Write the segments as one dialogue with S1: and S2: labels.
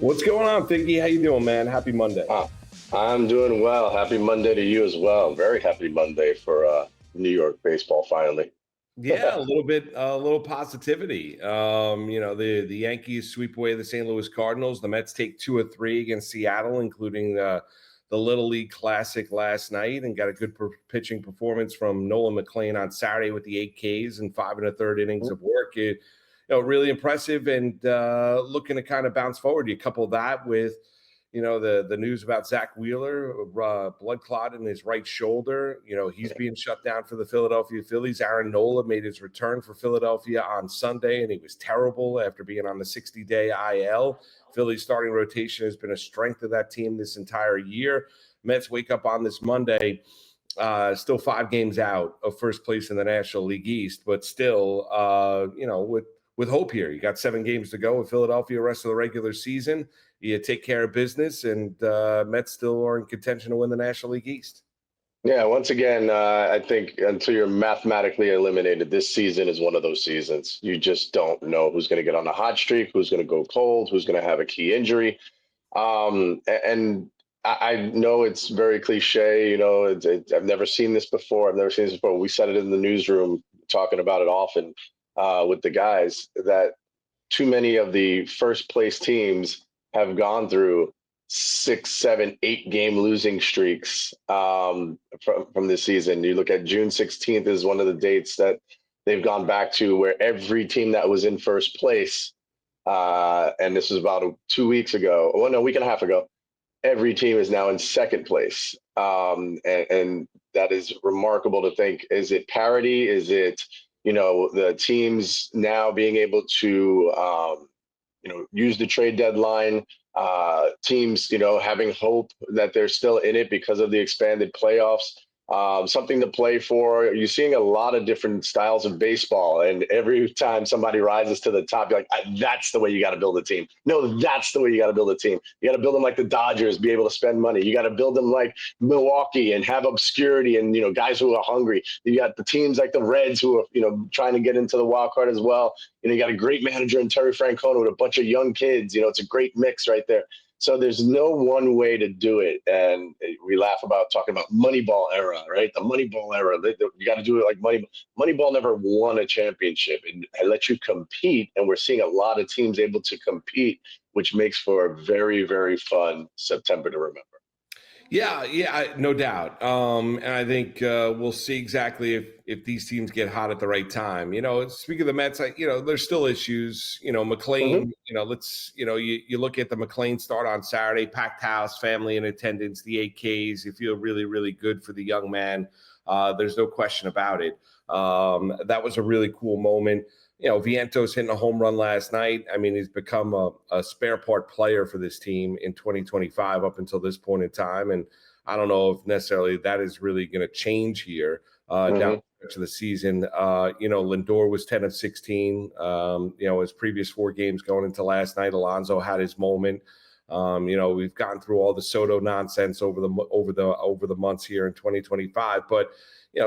S1: What's going on, Figgie? How you doing, man? Happy Monday.
S2: I'm doing well. Happy Monday to you as well. Very happy Monday for New York baseball finally.
S1: Yeah, a little positivity. The Yankees sweep away the St. Louis Cardinals. The Mets take 2 of 3 against Seattle, including the Little League Classic last night, and got a good pitching performance from Nolan McLean on Saturday with the 8 Ks and 5 1/3 innings of work. Really impressive, and looking to kind of bounce forward. You couple that with the news about Zach Wheeler, blood clot in his right shoulder. He's being shut down for the Philadelphia Phillies. Aaron Nola made his return for Philadelphia on Sunday, and he was terrible after being on the 60-day IL. Philly's starting rotation has been a strength of that team this entire year. Mets wake up on this Monday, still 5 games out of first place in the National League East, but still, with hope here. You got 7 games to go with Philadelphia rest of the regular season. You take care of business, and Mets still are in contention to win the National League East.
S2: Yeah, once again, I think until you're mathematically eliminated, this season is one of those seasons. You just don't know who's going to get on a hot streak, who's going to go cold, who's going to have a key injury. And I know it's very cliche. I've never seen this before. We said it in the newsroom, talking about it often with the guys, that too many of the first place teams have gone through 6, 7, 8 game losing streaks from this season. You look at June 16th is one of the dates that they've gone back to, where every team that was in first place, and this was about 2 weeks ago, a week and a half ago, every team is now in second place. And that is remarkable to think. Is it parity? Is it, the teams now being able to, use the trade deadline, teams, having hope that they're still in it because of the expanded playoffs, something to play for. You're seeing a lot of different styles of baseball, and every time somebody rises to the top, you're like, that's the way you got to build a team. No, that's the way you got to build a team. You got to build them like the Dodgers, be able to spend money. You got to build them like Milwaukee and have obscurity and, guys who are hungry. You got the teams like the Reds who are, trying to get into the wild card as well. You got a great manager in Terry Francona with a bunch of young kids. It's a great mix right there. So there's no one way to do it. And we laugh about talking about Moneyball era, right? The Moneyball era. You got to do it like Moneyball. Moneyball never won a championship. It lets you compete. And we're seeing a lot of teams able to compete, which makes for a very, very fun September to remember.
S1: Yeah, no doubt. And I think we'll see exactly if these teams get hot at the right time. Speaking of the Mets, there's still issues. McLean, you look at the McLean start on Saturday, packed house, family in attendance, the 8 Ks. You feel really, really good for the young man. There's no question about it. That was a really cool moment. Vientos hitting a home run last night. I mean, he's become a spare part player for this team in 2025 up until this point in time. And I don't know if necessarily that is really going to change here down to the season. Lindor was 10 of 16. His previous 4 games going into last night, Alonso had his moment. We've gone through all the Soto nonsense over the months here in 2025, but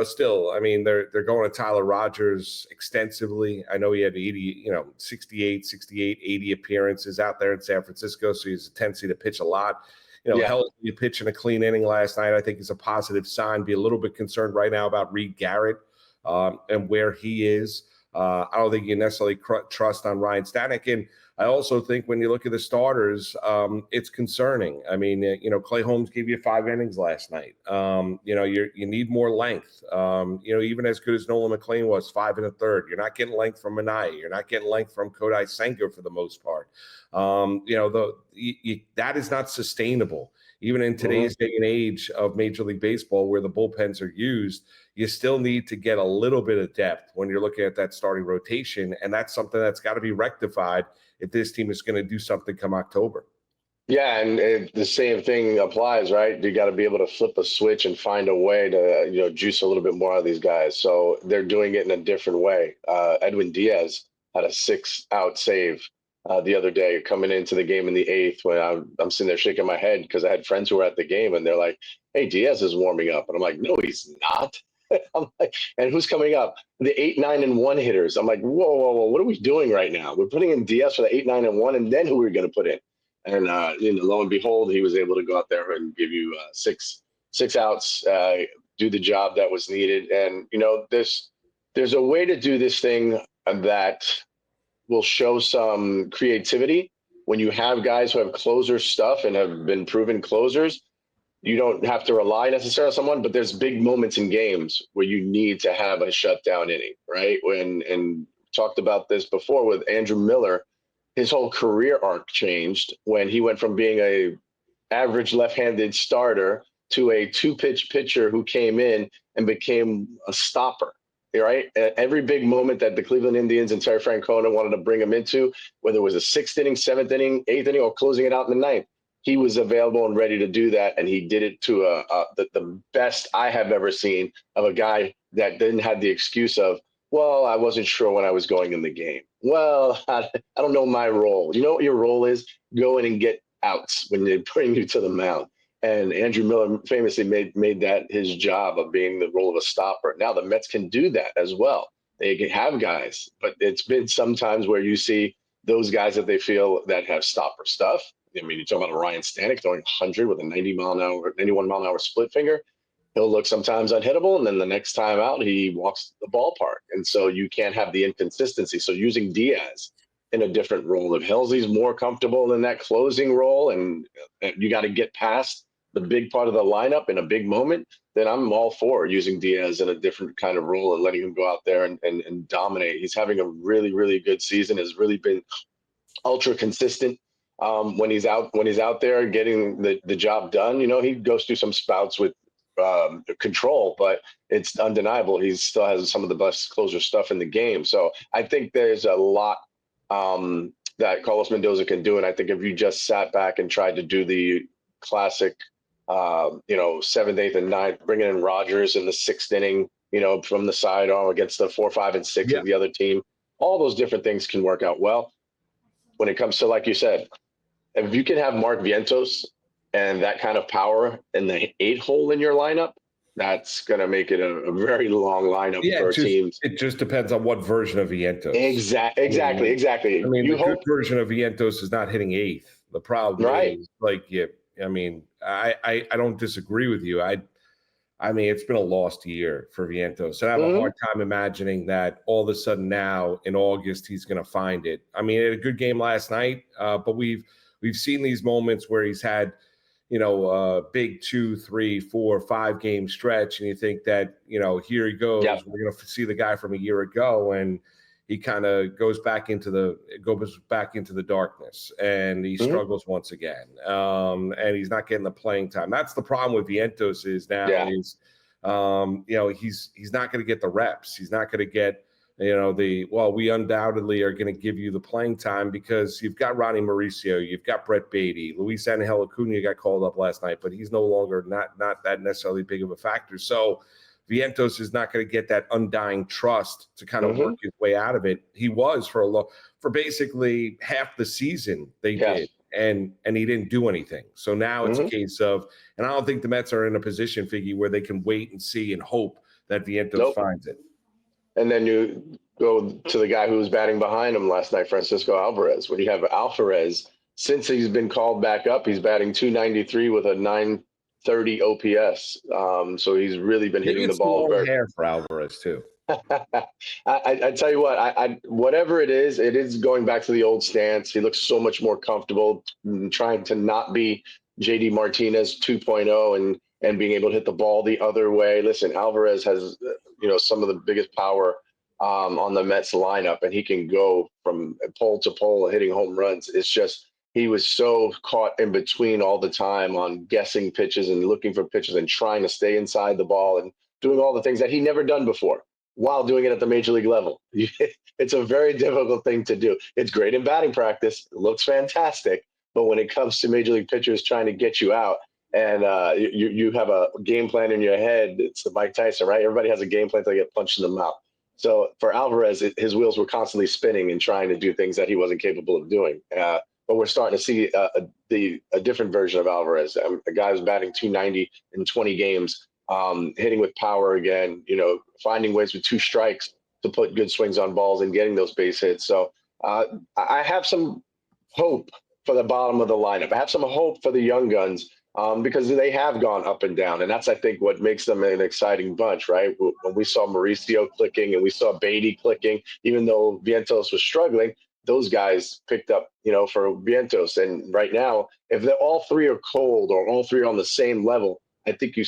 S1: still, I mean, they're going to Tyler Rogers extensively. I know he had 68, 80 appearances out there in San Francisco, so he has a tendency to pitch a lot. You pitch in a clean inning last night, I think is a positive sign. Be a little bit concerned right now about Reed Garrett and where he is. I don't think you necessarily trust on Ryan Stanek. And I also think when you look at the starters, it's concerning. I mean, Clay Holmes gave you 5 innings last night. You need more length. Even as good as Nolan McLean was, 5 1/3, you're not getting length from Minaya. You're not getting length from Kodai Senga for the most part. That is not sustainable. Even in today's day and age of Major League Baseball, where the bullpens are used, you still need to get a little bit of depth when you're looking at that starting rotation. And that's something that's got to be rectified if this team is going to do something come October.
S2: Yeah, and the same thing applies, right? You got to be able to flip a switch and find a way to, juice a little bit more out of these guys. So they're doing it in a different way. Edwin Diaz had a 6-out save the other day coming into the game in the 8th, when I'm sitting there shaking my head because I had friends who were at the game and they're like, hey, Diaz is warming up. And I'm like, no, he's not. I'm like, and who's coming up? The 8, 9, and 1 hitters. I'm like, whoa, what are we doing right now? We're putting in Diaz for the 8, 9, and 1, and then who are we going to put in? And lo and behold, he was able to go out there and give you six outs, do the job that was needed. And there's a way to do this thing that will show some creativity when you have guys who have closer stuff and have been proven closers. You don't have to rely necessarily on someone, but there's big moments in games where you need to have a shutdown inning, right? And talked about this before with Andrew Miller. His whole career arc changed when he went from being a average left-handed starter to a two-pitch pitcher who came in and became a stopper, right? Every big moment that the Cleveland Indians and Terry Francona wanted to bring him into, whether it was a sixth inning, seventh inning, eighth inning, or closing it out in the ninth, he was available and ready to do that, and he did it to the best I have ever seen of a guy that didn't have the excuse of, well, I wasn't sure when I was going in the game. Well, I don't know my role. You know what your role is? Go in and get outs when they bring you to the mound. And Andrew Miller famously made that his job of being the role of a stopper. Now the Mets can do that as well. They can have guys, but it's been sometimes where you see those guys that they feel that have stopper stuff. I mean, you're talking about a Ryan Stanek throwing 100 with a 91 mile an hour split finger. He'll look sometimes unhittable, and then the next time out, he walks the ballpark. And so you can't have the inconsistency. So using Diaz in a different role. If Halsey's more comfortable in that closing role and you got to get past the big part of the lineup in a big moment, then I'm all for using Diaz in a different kind of role and letting him go out there and dominate. He's having a really, really good season, has really been ultra consistent. When he's out there getting the job done, he goes through some spouts with control, but it's undeniable he still has some of the best closer stuff in the game. So I think there's a lot that Carlos Mendoza can do, and I think if you just sat back and tried to do the classic, seventh, eighth, and ninth, bringing in Rogers in the sixth inning, from the sidearm against the 4, 5, and 6 of the other team, all those different things can work out well. When it comes to, like you said, if you can have Marc Vientos and that kind of power in the 8 hole in your lineup, that's going to make it a very long lineup for teams.
S1: It just depends on what version of Vientos.
S2: Exactly.
S1: I mean, the good version of Vientos is not hitting 8th. The problem is, I don't disagree with you. I mean, it's been a lost year for Vientos. And I have a hard time imagining that all of a sudden now in August he's going to find it. I mean, he had a good game last night, but we've seen these moments where he's had, big 2, 3, 4, 5 game stretch, and you think that, here he goes. Yep. We're going to see the guy from a year ago, and he kind of goes back into the darkness, and he struggles once again. And he's not getting the playing time. That's the problem with Vientos is he's not going to get the reps. He's not going to get, we undoubtedly are going to give you the playing time because you've got Ronnie Mauricio, you've got Brett Beatty, Luis Angel Acuna got called up last night, but he's no longer not that necessarily big of a factor. So Vientos is not going to get that undying trust to kind of work his way out of it. He was for basically half the season they did, and he didn't do anything. So now it's a case of, and I don't think the Mets are in a position, Figgy, where they can wait and see and hope that Vientos finds it.
S2: And then you go to the guy who was batting behind him last night, Francisco Alvarez. When you have Alvarez, since he's been called back up, he's batting .293 with a .930 OPS. So he's really been hitting the ball.
S1: Hair for Alvarez too.
S2: I tell you what, whatever it is going back to the old stance. He looks so much more comfortable trying to not be JD Martinez 2.0 and being able to hit the ball the other way. Listen, Alvarez has some of the biggest power on the Mets lineup, and he can go from pole to pole hitting home runs. It's just he was so caught in between all the time on guessing pitches and looking for pitches and trying to stay inside the ball and doing all the things that he never done before while doing it at the major league level. It's a very difficult thing to do. It's great in batting practice. It looks fantastic. But when it comes to major league pitchers trying to get you out, and you have a game plan in your head, it's the Mike Tyson, right? Everybody has a game plan until they get punched in the mouth. So for Alvarez, his wheels were constantly spinning and trying to do things that he wasn't capable of doing. But we're starting to see a different version of Alvarez, a guy who's batting .290 in 20 games, hitting with power again, finding ways with 2 strikes to put good swings on balls and getting those base hits. So I have some hope for the bottom of the lineup. I have some hope for the young guns because they have gone up and down. And that's, I think, what makes them an exciting bunch, right? When we saw Mauricio clicking and we saw Beatty clicking, even though Vientos was struggling, those guys picked up, for Vientos. And right now, if they're all three are cold or all three are on the same level, I think you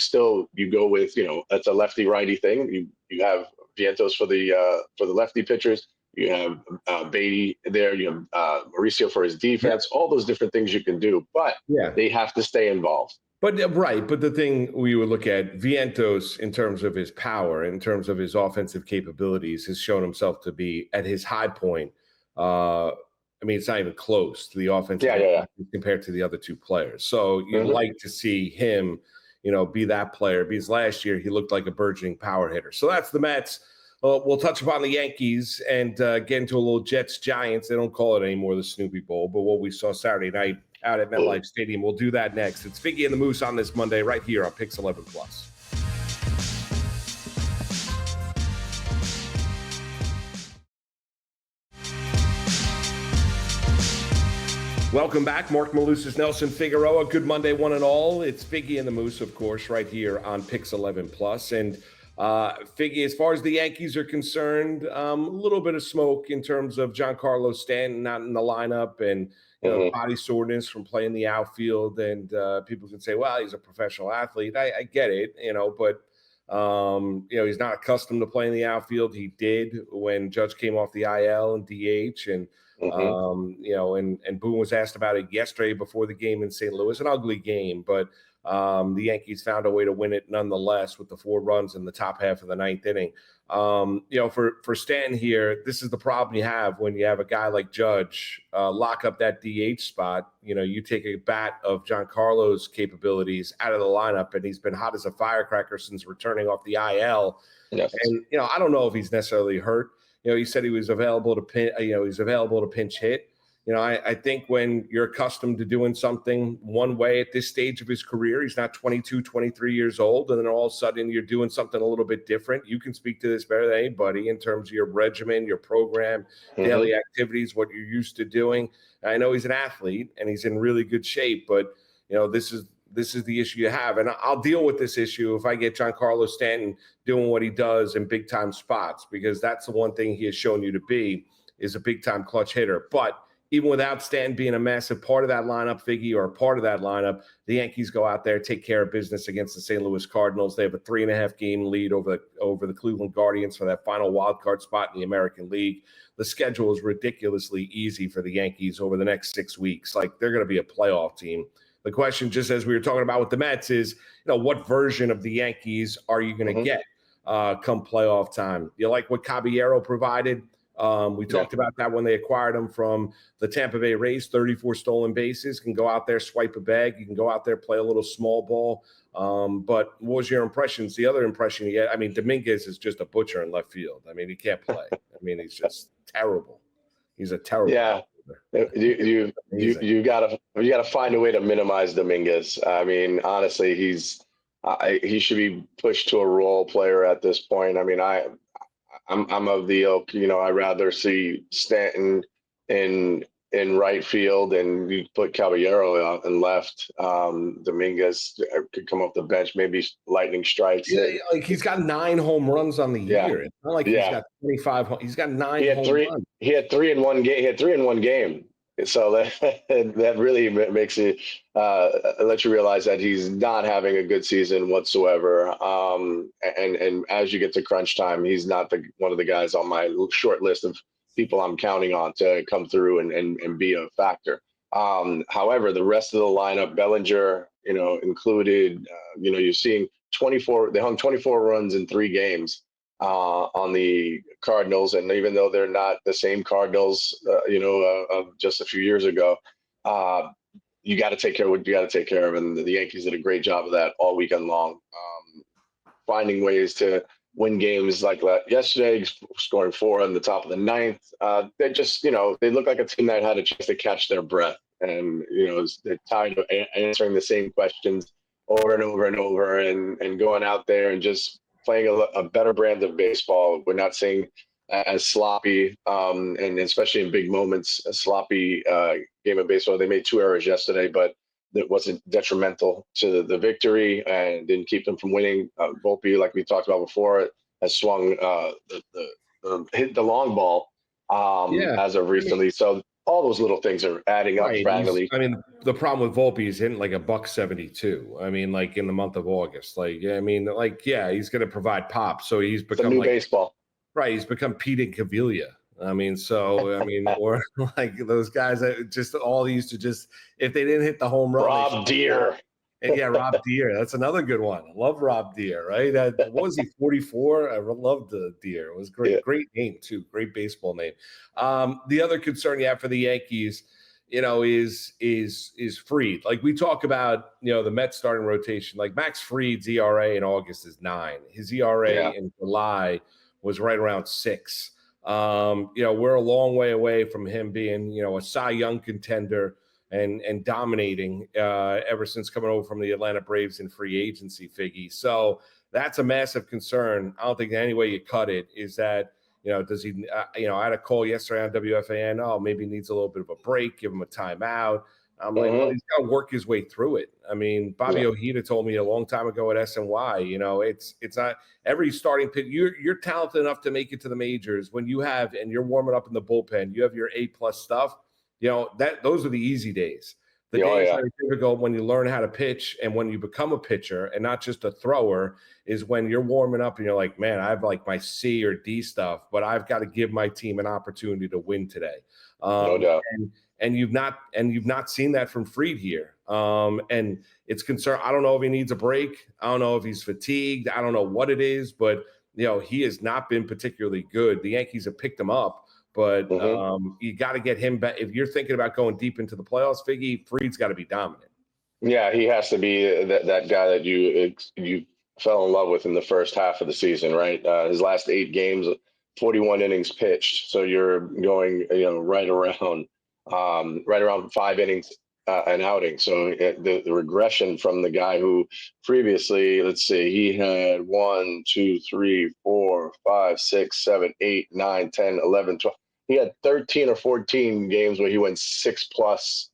S2: go with, that's a lefty righty thing. You have Vientos for the lefty pitchers. You have Beatty there. You have Mauricio for his defense. All those different things you can do, but they have to stay involved.
S1: But the thing we would look at, Vientos, in terms of his power, in terms of his offensive capabilities, has shown himself to be at his high point. It's not even close to the offensive compared to the other two players. So you'd like to see him, be that player. Because last year he looked like a burgeoning power hitter. So that's the Mets. We'll touch upon the Yankees and get into a little Jets-Giants. They don't call it anymore the Snoopy Bowl, but what we saw Saturday night out at MetLife Stadium. We'll do that next. It's Figgie and the Moose on this Monday right here on Pix 11 Plus. Welcome back. Marc, Malusis, Nelson, Figueroa. Good Monday, one and all. It's Figgie and the Moose, of course, right here on Pix 11 Plus. And Figgie, as far as the Yankees are concerned, a little bit of smoke in terms of Giancarlo Stanton not in the lineup and body soreness from playing the outfield. And people can say, well, he's a professional athlete. I get it, but he's not accustomed to playing the outfield. He did when Judge came off the IL and DH, and and Boone was asked about it yesterday before the game in St. Louis. An ugly game, but the Yankees found a way to win it nonetheless with the 4 runs in the top half of the 9th inning. For Stanton here, this is the problem you have when you have a guy like Judge lock up that DH spot. You take a bat of Giancarlo's capabilities out of the lineup, and he's been hot as a firecracker since returning off the IL. Yes. And I don't know if he's necessarily hurt. He said he was available to pinch hit. I think when you're accustomed to doing something one way at this stage of his career, he's not 22, 23 years old, and then all of a sudden you're doing something a little bit different. You can speak to this better than anybody in terms of your regimen, your program, daily activities, what you're used to doing. And I know he's an athlete and he's in really good shape, but this is the issue you have. And I'll deal with this issue if I get Giancarlo Stanton doing what he does in big time spots, because that's the one thing he has shown you to be, is a big time clutch hitter. But even without Stanton being a massive part of that lineup, Figgy, or a part of that lineup, the Yankees go out there, take care of business against the St. Louis Cardinals. They have a 3.5 game lead over the Cleveland Guardians for that final wild card spot in the American League. The schedule is ridiculously easy for the Yankees over the next 6 weeks. Like, they're going to be a playoff team. The question, just as we were talking about with the Mets, is, what version of the Yankees are you going to get come playoff time? You like what Caballero provided? We talked about that when they acquired him from the Tampa Bay Rays. 34 stolen bases, can go out there, swipe a bag. You can go out there, play a little small ball. But what was your impressions? The other impression you get, Dominguez is just a butcher in left field. He can't play. He's just terrible. He's a terrible player.
S2: You gotta find a way to minimize Dominguez. Honestly, he should be pushed to a role player at this point. I'm of the ilk. I'd rather see Stanton in right field and you put Caballero out in left. Dominguez could come off the bench, maybe lightning strikes.
S1: Yeah, he's got 9 home runs on the year. It's not like he's got 25. He's got 9 home runs.
S2: He had 3 in one game. He had 3 in one game. So that really makes it let you realize that he's not having a good season whatsoever. And as you get to crunch time, he's not one of the guys on my short list of people I'm counting on to come through and be a factor. However, the rest of the lineup, Bellinger, included, you're seeing 24. They hung 24 runs in 3 games on the Cardinals, and even though they're not the same Cardinals, of just a few years ago, you got to take care of what you got to take care of, and the Yankees did a great job of that all weekend long, finding ways to win games like that yesterday, scoring 4 on the top of the 9th. They just, they look like a team that had a chance to catch their breath, and they're tired of answering the same questions over and over and over, and going out there and just playing a better brand of baseball. We're not seeing as sloppy, and especially in big moments, a sloppy game of baseball. They made 2 errors yesterday, but that wasn't detrimental to the victory and didn't keep them from winning. Volpe, like we talked about before, has swung hit the long ball
S1: Yeah.
S2: as of recently. So all those little things are adding up.
S1: Right.
S2: Finally,
S1: I mean, the problem with Volpe is hitting like a $172. I mean, like in the month of August. Like, I mean, like, yeah, he's going to provide pop. So he's
S2: it's a
S1: become
S2: new
S1: like,
S2: baseball.
S1: right. He's become Pete and Cavilla. I mean, so, I mean, or like those guys that just all used to just, if they didn't hit the home run,
S2: Rob Deere.
S1: and yeah, Rob Deere. That's another good one. I love Rob Deere, right? What was he, 44? I loved the Deere. It was great,
S2: Yeah.
S1: great name, too. Great baseball name. The other concern you have for the Yankees, is Fried. Like we talk about, the Mets starting rotation. Like Max Fried's ERA in August is 9. His ERA
S2: Yeah.
S1: in July was right around 6. We're a long way away from him being, a Cy Young contender and dominating ever since coming over from the Atlanta Braves in free agency, Figgy. So that's a massive concern. I don't think any way you cut it is that, does he, I had a call yesterday on WFAN. Oh, maybe he needs a little bit of a break, give him a timeout. I'm like, well, he's got to work his way through it. I mean, Bobby Ojeda told me a long time ago at SNY, it's not every starting pitch. You're talented enough to make it to the majors when you have, and you're warming up in the bullpen, you have your A+ stuff. Those are the easy days. The days that are difficult when you learn how to pitch and when you become a pitcher and not just a thrower is when you're warming up and you're like, man, I have like my C or D stuff, but I've got to give my team an opportunity to win today.
S2: No doubt.
S1: And you've not seen that from Fried here. And it's concerned. I don't know if he needs a break. I don't know if he's fatigued. I don't know what it is, but he has not been particularly good. The Yankees have picked him up. But you got to get him back. If you're thinking about going deep into the playoffs, Figgy, Fried's got to be dominant.
S2: Yeah, he has to be that guy that you fell in love with in the first half of the season, right? His last 8 games, 41 innings pitched. So you're going, right around 5 innings an outing. So the regression from the guy who previously, let's see, he had 1, 2, 3, 4, 5, 6, 7, 8, 9, 10, 11, 12. He had 13 or 14 games where he went 6+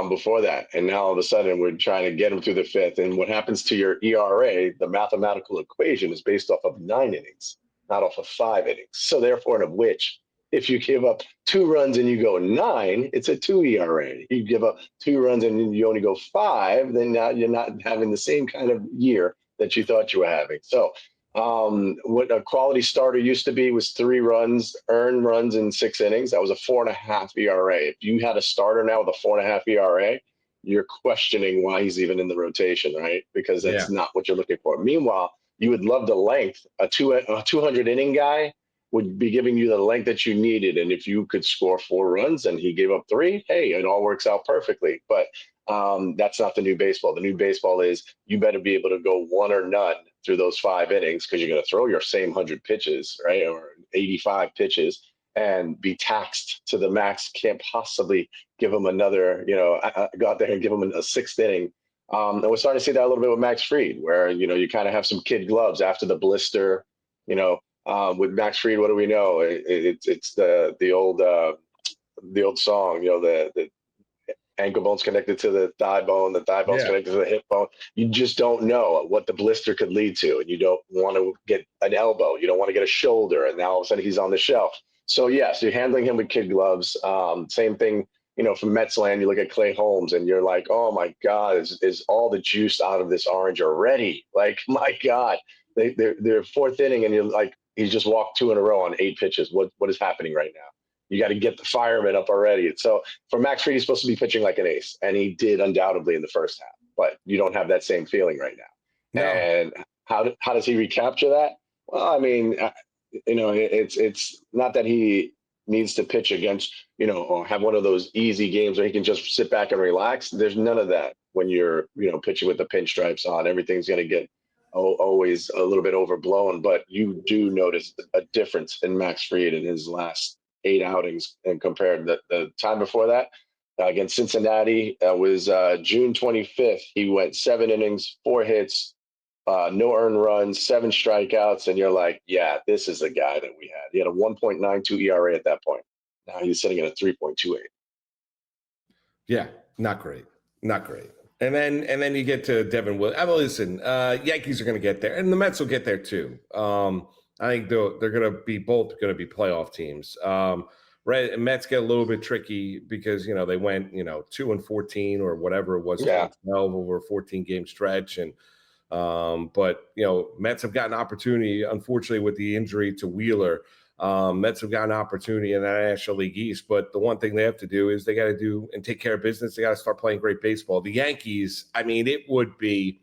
S2: before that. And now all of a sudden we're trying to get him through the 5th. And what happens to your ERA, the mathematical equation is based off of 9 innings, not off of 5 innings. So therefore, in which if you give up 2 runs and you go 9, it's a 2 ERA. You give up 2 runs and you only go 5, then now you're not having the same kind of year that you thought you were having. So what a quality starter used to be was 3 runs, earned runs in 6 innings. That was a 4.5 ERA. If you had a starter now with a 4.5 ERA, you're questioning why he's even in the rotation, right? Because that's not what you're looking for. Meanwhile, you would love the length. A 200 inning guy would be giving you the length that you needed. And if you could score 4 runs and he gave up 3, hey, it all works out perfectly. But that's not the new baseball. The new baseball is you better be able to go 1 or none through those 5 innings because you're going to throw your same 100 pitches, right? Or 85 pitches and be taxed to the max. Can't possibly give them another, go out there and give them a 6th inning. And we're starting to see that a little bit with Max Fried, where, you kind of have some kid gloves after the blister, with Max Fried. What do we know? It's the old song, the ankle bone's connected to the thigh bone, the thigh bone's connected to the hip bone. You just don't know what the blister could lead to. And you don't want to get an elbow. You don't want to get a shoulder. And now all of a sudden he's on the shelf. So, yes, you're handling him with kid gloves. Same thing, from Mets land, you look at Clay Holmes and you're like, oh, my God, is all the juice out of this orange already? Like, my God, they're 4th inning and you're like, he's just walked 2 in a row on 8 pitches. What is happening right now? You got to get the firemen up already. So for Max Fried, he's supposed to be pitching like an ace, and he did undoubtedly in the first half. But you don't have that same feeling right now. No. And how does he recapture that? Well, I mean, it's not that he needs to pitch against, or have one of those easy games where he can just sit back and relax. There's none of that when you're, pitching with the pinstripes on. Everything's going to get always a little bit overblown. But you do notice a difference in Max Fried in his last 8 outings and compared the time before that against Cincinnati was June 25th. He went 7 innings, 4 hits, no earned runs, 7 strikeouts, and you're like, yeah, this is the guy that we had. He had a 1.92 ERA at that point. Now he's sitting at a 3.28.
S1: Yeah, not great. Not great. And then you get to Devin Williams. I mean, listen, Yankees are going to get there, and the Mets will get there too. I think they're going to be both going to be playoff teams. Mets get a little bit tricky because they went 2-14 or whatever it was, 12 over a 14-game stretch, and but Mets have got an opportunity, unfortunately, with the injury to Wheeler. Mets have got an opportunity in the National League East, but the one thing they have to do is they got to do and take care of business. They got to start playing great baseball. The Yankees, I mean, it would be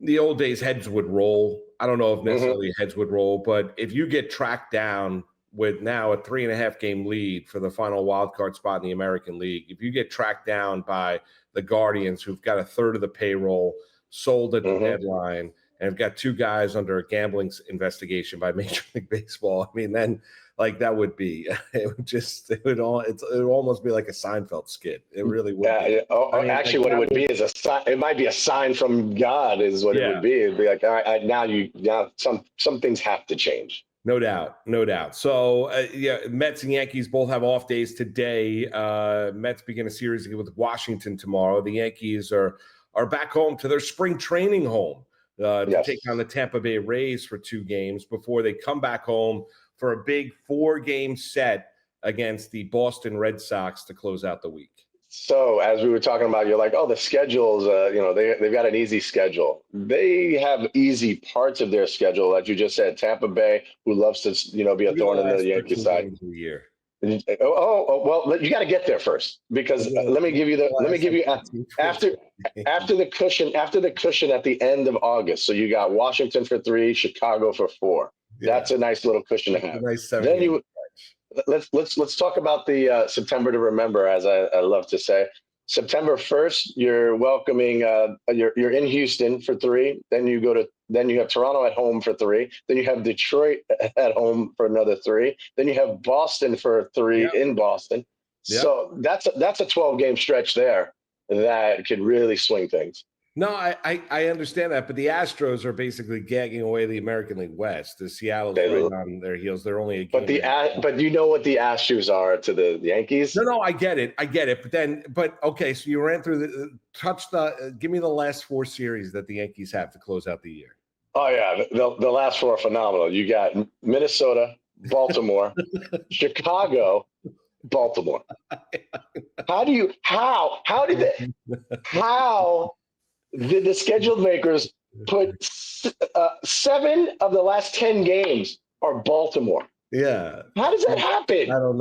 S1: the old days, heads would roll. I don't know if necessarily heads would roll, but if you get tracked down with now a 3.5-game lead for the final wild card spot in the American League, if you get tracked down by the Guardians, who've got a third of the payroll, sold at the deadline, and have got 2 guys under a gambling investigation by Major League Baseball, I mean, then that would be it would almost be like a Seinfeld skit. It really would.
S2: Yeah. Actually, what it would be is a sign. It might be a sign from God, is what it would be. It'd be like, all right, now some things have to change.
S1: No doubt. So, Mets and Yankees both have off days today. Mets begin a series with Washington tomorrow. The Yankees are back home to their spring training home to take on the Tampa Bay Rays for 2 games before they come back home for a big 4-game set against the Boston Red Sox to close out the week.
S2: So, as we were talking about, you're like, oh, the schedules, they've got an easy schedule. They have easy parts of their schedule, as you just said. Tampa Bay, who loves to, be a thorn in the Yankee side. Well, you got to get there first, because let me give you after the cushion at the end of August. So you got Washington for 3, Chicago for 4. Yeah. That's a nice little cushion to have. Then let's talk about the September to remember, as I love to say. September 1st, you're welcoming. You're in Houston for 3. Then you have Toronto at home for 3. Then you have Detroit at home for another 3. Then you have Boston for 3 in Boston. Yep. So that's a 12-game stretch there that could really swing things.
S1: No, I understand that, but the Astros are basically gagging away the American League West. The Seattle's right on their heels. They're only a game.
S2: But you know what the Astros are to the Yankees?
S1: No, I get it. But okay, so you ran through give me the last 4 series that the Yankees have to close out the year.
S2: Oh yeah, the last 4 are phenomenal. You got Minnesota, Baltimore, Chicago, Baltimore. How did the scheduled makers put 7 of the last 10 games are Baltimore?
S1: Yeah.
S2: How does that happen?
S1: I don't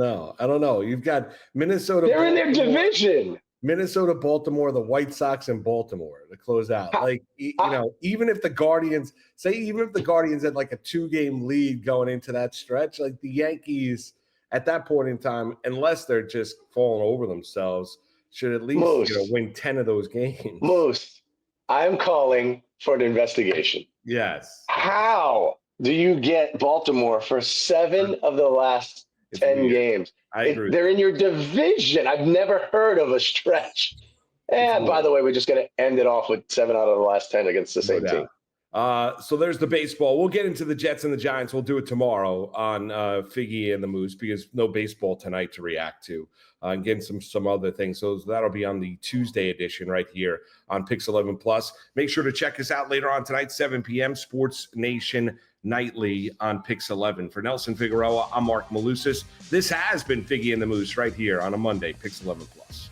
S1: know. You've got Minnesota.
S2: They're in their division.
S1: Minnesota, Baltimore, the White Sox, and Baltimore to close out. Even if the Guardians had like a 2-game lead going into that stretch, like the Yankees at that point in time, unless they're just falling over themselves, should at least win 10 of those games.
S2: Moose, I'm calling for an investigation.
S1: Yes.
S2: How do you get Baltimore for 7 of the last 10 games?
S1: I agree.
S2: They're in your division. I've never heard of a stretch. And by the way, we're just going to end it off with 7 out of the last 10 against the same team.
S1: So there's the baseball. We'll get into the Jets and the Giants. We'll do it tomorrow on Figgie and the Moose, because no baseball tonight to react to. And getting some other things. So that'll be on the Tuesday edition right here on Pix 11 Plus. Make sure to check us out later on tonight, 7 p.m. Sports Nation Nightly on Pix 11. For Nelson Figueroa, I'm Marc Malusis. This has been Figgie and the Moose right here on a Monday, Pix 11 Plus.